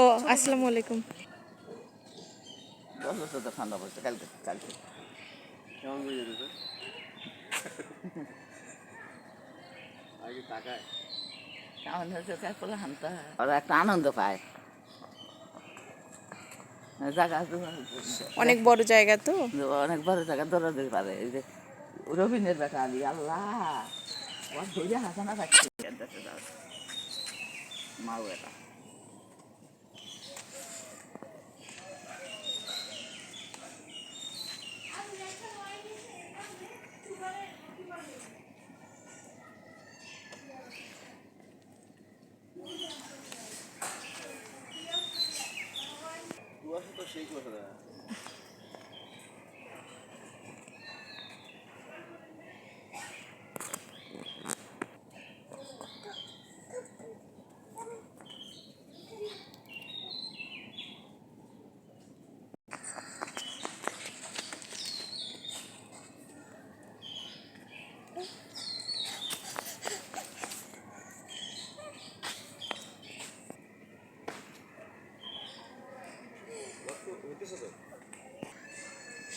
ও আসসালামু আলাইকুম। বছর তো ঠান্ডা পড়ছে কালকে কালকে কেমন বুঝে দিতে আগে তাকায় কেমন হয়েছে কাপড় হানতে ওরা একটা আনন্দ পায় জায়গা অনেক বড় জায়গা তো। অনেক বড় জায়গা দৌড়াতে পারে। এই যে রবিনের বেটা আলি আল্লাহ ওর ধরে হাসানা থাকছে মাও এটা কুয়াশা তো সেই কুয়াশা দেয়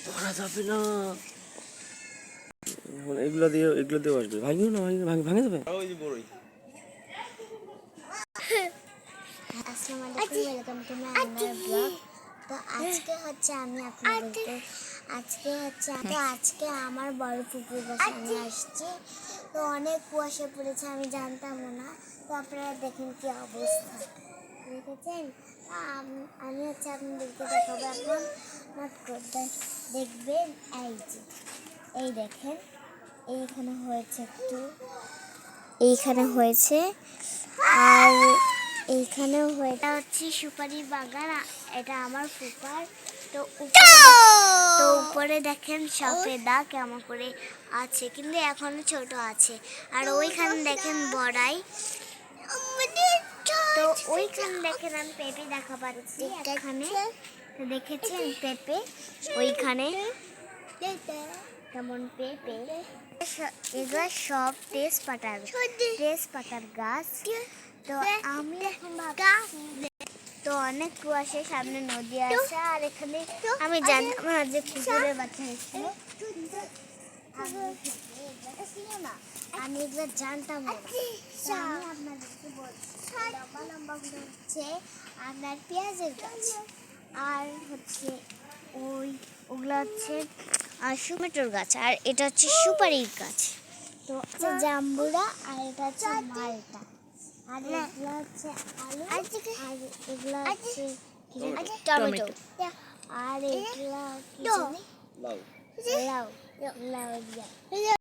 ধরা যাবে না এখন এগুলো দিয়ে আসবে ভাঙিও না ভাঙে যাবে ওই যে বড়ই আসসালামু আলাইকুম, welcome to my another blog. তো আজকে হচ্ছে আমি আপনাদেরকে আজকে আমার বড় পুকুর পাশে আমি আসছি। তো অনেক কুয়াশা পড়েছে, আমি জানতামও না। তো আপনারা দেখেন কি অবস্থা, দেখেছেন? আমি হচ্ছে আপনাদেরকে দেখাবো এখন। নট করতে দেখবেন, এই দেখেন এইখানে হয়েছে এইখানে হয়েছে আর এইখানেও হয়েছে হচ্ছে সুপারি বাগান। এটা আমার পুকুর। তো উপরে দেখেন সফেদা কেমন করে আছে, কিন্তু এখনো ছোট আছে। আর ওইখানে দেখেন বড়াই, তো ওইখানে দেখেন আমি পেঁপে দেখা পাচ্ছি এখানে। তো দেখেছেন পেঁপে ওইখানে কেমন পেঁপে, এগুলো সব তেজপাতার গাছ। তো আমি এখন তো অনেক কুয়াশার সামনে নদী আছে, আর এখানে আমি জানতাম না যে কুকুরের বাচ্চা হয়েছিল না, আমি এগুলো জানতাম না। আমি আপনাদেরকে বলছি লম্বা লম্বা হচ্ছে আপনার পেঁয়াজের গাছ, আর হচ্ছে ওগুলো হচ্ছে টমেটোর গাছ, আর এটা হচ্ছে সুপারির গাছ। তো জাম্বুরা, আর এটা হচ্ছে মালটা, আর এগুলো হচ্ছে আলু, আর এগুলো হচ্ছে টমেটো, আর এগুলো লাউ লাউ লাউ